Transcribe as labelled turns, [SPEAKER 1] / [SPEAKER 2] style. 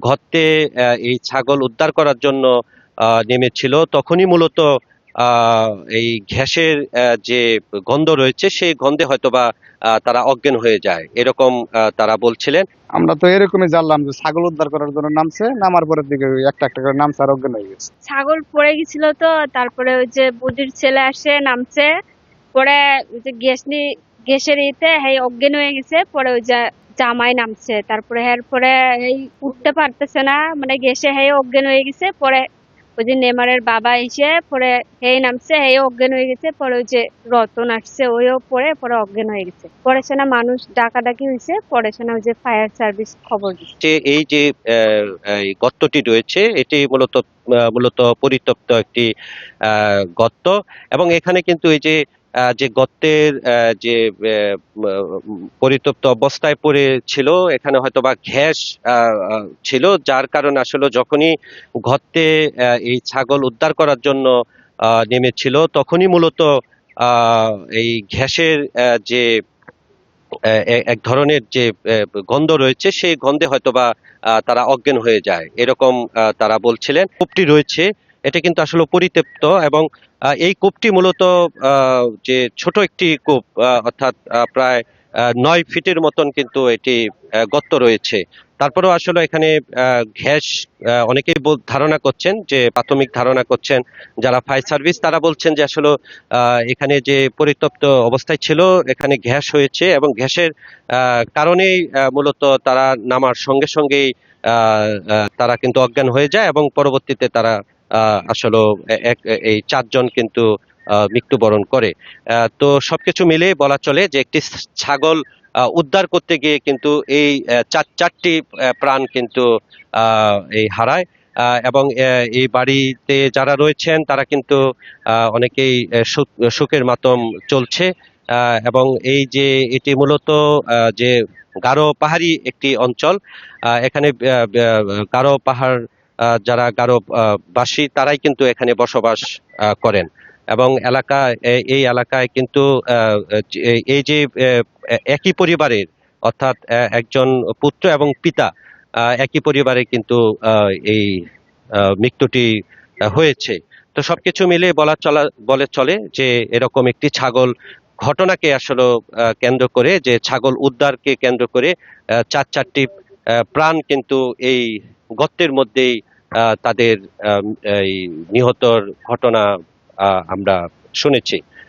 [SPEAKER 1] গর্তে এই ছাগল উদ্ধার করার জন্য নেমেছিল, তখনই মূলত এই গ্যাসের যে গন্ধ রয়েছে সেই গন্ধে হয়তোবা তারা অজ্ঞান হয়ে যায়, এরকম তারা বলছিলেন।
[SPEAKER 2] আমরা তো এরকমই জানলাম যে ছাগল উদ্ধার করার জন্য নামছে, নামার পরের দিকে ওই একটা একটা করে নামছে আর অজ্ঞান হয়ে গেছে।
[SPEAKER 3] ছাগল পড়ে গেছিল, তো তারপরে ওই যে বুদির ছেলে আসে নামছে, পরে ওই যে গ্যাসের ইতে হেই অজ্ঞান হয়ে গেছে, পরে ওই যে জামাই নামছে, তারপরে এরপরে এই উঠতে পারতেছে না, মানে গ্যাসে হেই অজ্ঞান হয়ে গেছে, পরে ওই যে নেমারের বাবা এসে পরে হেই নামছে, হেই অজ্ঞান হয়ে গেছে, পরে ওই যে রতন আসছে, ওইও পরে পরে অজ্ঞান হয়ে গেছে, পরে সে না মানুষ ডাকাডাকি হয়েছে, পরে সে না ওই যে ফায়ার সার্ভিস খবর দিচ্ছে।
[SPEAKER 1] যে এই যে এই গর্তটি রয়েছে এটি মূলত পরিত্যক্ত একটি গর্ত, এবং এখানে কিন্তু এই যে যে গর্তের যে পরিত্যক্ত অবস্থায় পড়ে ছিল, এখানে হয়তোবা গ্যাস ছিল, যার কারণে আসলে যখনই গর্তে এই ছাগল উদ্ধার করার জন্য নেমেছিল, তখনই মূলত আহ এই গ্যাসের যে এক ধরনের যে গন্ধ রয়েছে সেই গন্ধে হয়তোবা তারা অজ্ঞান হয়ে যায়, এরকম তারা বলছিলেন। কূপটি রয়েছে এটা কিন্তু আসলে পরিত্যক্ত, এবং এই কূপটি মূলত যে ছোট একটি কূপ, অর্থাৎ প্রায় 9 ফিটের মতন কিন্তু এটি গর্ত রয়েছে। তারপরেও আসলে এখানে গ্যাস, অনেকেই ধারণা করছেন, যে প্রাথমিক ধারণা করছেন যারা ফায়ার সার্ভিস, তারা বলছেন যে আসলে এখানে যে পরিত্যক্ত অবস্থায় ছিল এখানে গ্যাস হয়েছে, এবং গ্যাসের কারণেই মূলত তারা নামার সঙ্গে সঙ্গেই তারা কিন্তু অজ্ঞান হয়ে যায়, এবং পরবর্তীতে তারা আসলে এই 4 জন কিন্তু মৃত্যুবরণ করে। তো সবকিছু মিলে বলা চলে যে একটি ছাগল উদ্ধার করতে গিয়ে কিন্তু এই চারটি প্রাণ কিন্তু এই হারায়, এবং এই বাড়িতে যারা রয়েছেন তারা কিন্তু অনেকেই সুখের মাতম চলছে। এবং এই যে এটি মূলত যে গারো পাহাড়ি একটি অঞ্চল, এখানে গারো পাহাড়, যারা গারো বাসী তারাই কিন্তু এখানে বসবাস করেন, এবং এই এলাকায় কিন্তু এই যে একই পরিবারের, অর্থাৎ একজন পুত্র এবং পিতা, একই পরিবারে কিন্তু এই মৃত্যুটি হয়েছে। তো সবকিছু মিলে বলে চলে যে এরকম একটি ছাগল ঘটনাকে আসলে কেন্দ্র করে, যে ছাগল উদ্ধারকে কেন্দ্র করে চারটি প্রাণ কিন্তু এই গর্তের মধ্যেই তাদের এই নিহতর ঘটনা আমরা শুনেছি।